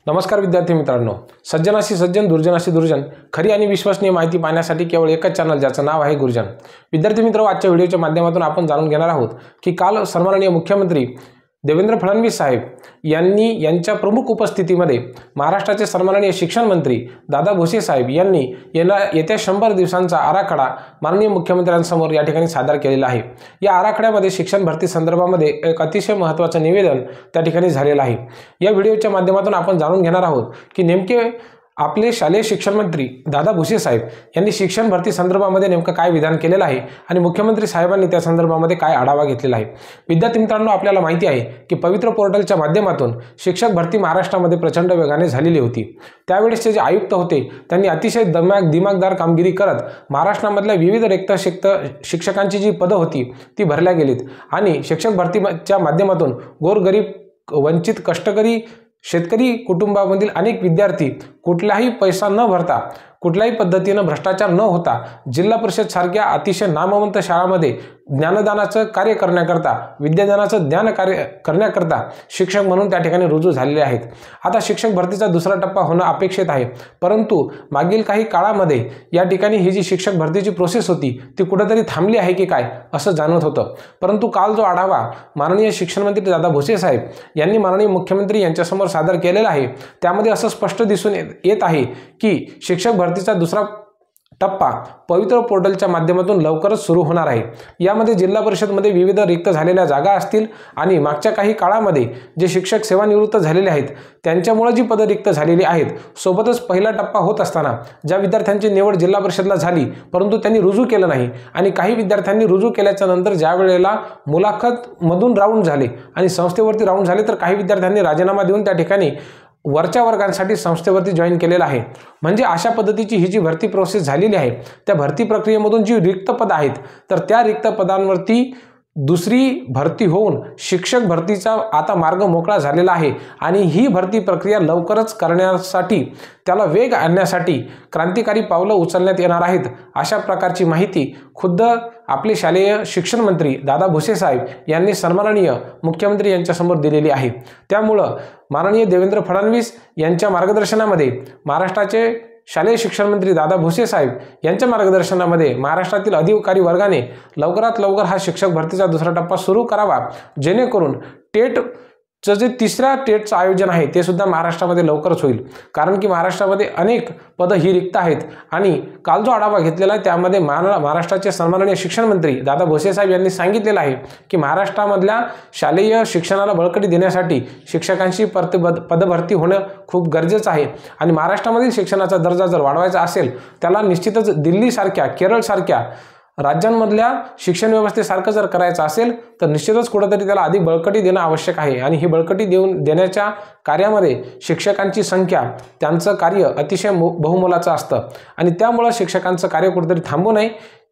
नमस्कार विद्यार्थी मित्रांनो, सज्जनाशी सज्जन दुर्जनाशी दुर्जन खरी आणि विश्वसनीय माहिती पाहण्यासाठी केवळ एकच चॅनल ज्याचं नाव आहे गुर्जन। विद्यार्थी मित्र, आजच्या व्हिडिओच्या माध्यमातून आपण जाणून घेणार आहोत की काल सन्माननीय मुख्यमंत्री देवेंद्र फडणवीस साहेब यांनी यांच्या प्रमुख उपस्थितीमध्ये महाराष्ट्राचे सन्माननीय शिक्षण मंत्री दादा भुसे साहेब यांनी येत्या 100 दिवसांचा आराखडा माननीय मुख्यमंत्र्यांसमोर या ठिकाणी सादर केलेला आहे। या आराखड्यामध्ये शिक्षण भरती संदर्भामध्ये एक अतिशय महत्त्वाचं निवेदन त्या ठिकाणी झालेलं आहे। या व्हिडिओच्या माध्यमातून आपण जाणून घेणार आहोत की नेमके आपले शालेय शिक्षण मंत्री दादा भुसे साहेब यांनी शिक्षण भरती संदर्भामध्ये नेमकं काय विधान केलेलं आहे आणि मुख्यमंत्री साहेबांनी त्या संदर्भामध्ये काय आढावा घेतलेला आहे। विद्यार्थी मित्रांनो, आपल्याला माहिती आहे की पवित्र पोर्टलच्या माध्यमातून शिक्षक भरती महाराष्ट्रामध्ये प्रचंड वेगाने झालेली होती। त्यावेळेसचे जे आयुक्त होते त्यांनी अतिशय दिमागदार कामगिरी करत महाराष्ट्रामधल्या विविध रिक्त शिक्षकांची जी पदं होती ती भरल्या गेलीत आणि शिक्षक भरतीच्या माध्यमातून गोरगरीब, वंचित, कष्टकरी, शेतकरी कुटुंबामधील अनेक विद्यार्थी कुठलाही पैसा न भरता, कुठल्याही पद्धतीने भ्रष्टाचार न होता जिल्हा परिषद सारख्या अतिशय नामवंत शाळांमध्ये ज्ञानदानाचं कार्य करण्याकरता, विद्यादानाचं ज्ञान कार्य करण्याकरता शिक्षक म्हणून त्या ठिकाणी रुजू झालेले आहेत। आता शिक्षक भरतीचा दुसरा टप्पा होणं अपेक्षित आहे, परंतु मागील काही काळामध्ये या ठिकाणी ही जी शिक्षक भरतीची प्रोसेस होती ती कुठेतरी थांबली आहे की काय असं जाणवत होतं। परंतु काल जो आढावा माननीय शिक्षण मंत्री दादा भुसे साहेब यांनी माननीय मुख्यमंत्री यांच्यासमोर सादर केलेला आहे त्यामध्ये असं स्पष्ट दिसून येत आहे की शिक्षक भरतीचा दुसरा टप्पा पवित्र पोर्टलच्या माध्यमातून लवकरच सुरू होणार आहे। यामध्ये जिल्हा परिषदमध्ये विविध रिक्त झालेल्या जागा असतील आणि मागच्या काही काळामध्ये जे शिक्षक सेवानिवृत्त झालेले आहेत त्यांच्यामुळे जी पदं रिक्त झालेली आहेत, सोबतच पहिला टप्पा होत असताना ज्या विद्यार्थ्यांची निवड जिल्हा परिषदला झाली परंतु त्यांनी रुजू केलं नाही आणि काही विद्यार्थ्यांनी रुजू केल्याच्या नंतर ज्या वेळेला मुलाखत मधून राऊंड झाले आणि संस्थेवरती राऊंड झाले तर काही विद्यार्थ्यांनी राजीनामा देऊन त्या ठिकाणी वरच्या वर्गांसाठी संस्थेवरती जॉईन केलेला आहे। म्हणजे अशा पद्धतीची ही जी भरती प्रोसेस झालेली आहे त्या भरती प्रक्रियेमधून जी रिक्त पद आहेत तर त्या रिक्त पदांवरती दुसरी भरती होऊन शिक्षक भरतीचा आता मार्ग मोकळा झालेला आहे आणि ही भरती प्रक्रिया लवकरच करण्यासाठी, त्याला वेग आणण्यासाठी क्रांतिकारी पावलं उचलण्यात येणार आहेत अशा प्रकारची माहिती खुद्द आपले शालेय शिक्षण मंत्री दादा भुसे साहेब यांनी सन्माननीय मुख्यमंत्री यांच्यासमोर दिलेली आहे। त्यामुळं माननीय देवेंद्र फडणवीस यांच्या मार्गदर्शनामध्ये महाराष्ट्राचे शालेय शिक्षण मंत्री दादा भुसे साहेब यांच्या मार्गदर्शनामध्ये महाराष्ट्रातील अधिकारी वर्गाने लवकरात लवकर हा शिक्षक भरतीचा दुसरा टप्पा सुरू करावा, जेणेकरून टेटचं जे तिसऱ्या टेटचं आयोजन आहे ते सुद्धा महाराष्ट्रामध्ये लवकरच होईल। कारण की महाराष्ट्रामध्ये अनेक पदं ही रिक्त आहेत आणि काल जो आढावा घेतलेला आहे त्यामध्ये महाराष्ट्राचे सन्माननीय शिक्षण मंत्री दादा भुसे साहेब यांनी सांगितलेलं आहे की महाराष्ट्रामधल्या शालेय शिक्षणाला बळकटी देण्यासाठी शिक्षकांची पदभरती होणं खूप गरजेचं आहे आणि महाराष्ट्रामधील शिक्षणाचा दर्जा जर वाढवायचा असेल त्याला निश्चितच दिल्लीसारख्या, केरळसारख्या राज्यांमधल्या शिक्षण व्यवस्थेसारखं जर करायचं असेल तर निश्चितच कुठेतरी त्याला अधिक बळकटी देणं आवश्यक आहे आणि ही बळकटी देण्याच्या कार्यामध्ये शिक्षकांची संख्या, त्यांचं कार्य अतिशय बहुमोलाचं असतं आणि त्यामुळं शिक्षकांचं कार्य कुठेतरी थांबू नये।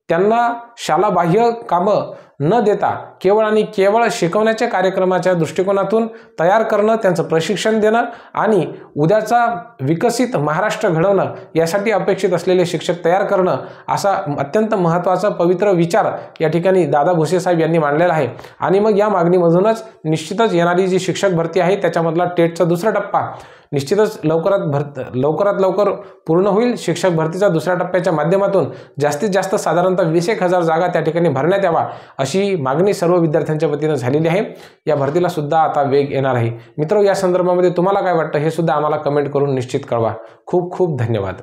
त्यांना शालाबाह्य कामं न देता केवळ आणि केवळ शिकवण्याच्या कार्यक्रमाच्या दृष्टिकोनातून तयार करणं, त्यांचं प्रशिक्षण देणं आणि उद्याचा विकसित महाराष्ट्र घडवणं यासाठी अपेक्षित असलेले शिक्षक तयार करणं असा अत्यंत महत्त्वाचा पवित्र विचार या ठिकाणी दादा भुसे साहेब यांनी मांडलेला आहे। आणि मग या मागणीमधूनच निश्चितच येणारी जी शिक्षक भरती आहे त्याच्यामधला टेटचा दुसरा टप्पा निश्चितच लवकरात लवकर पूर्ण होईल। शिक्षक भरतीचा दुसऱ्या टप्प्याच्या माध्यमातून जास्तीत जास्त साधारणतः 20,000 जागा त्या ठिकाणी भरण्यात यावा अशी मागणी सर्व विद्यार्थ्यांच्या वतीने झालेली आहे। या भरतीला सुद्धा आता वेग येणार आहे। मित्र, या संदर्भामध्ये तुम्हाला काय वाटतं हे सुद्धा आम्हाला कमेंट करून निश्चित कळवा। खूप खूप धन्यवाद।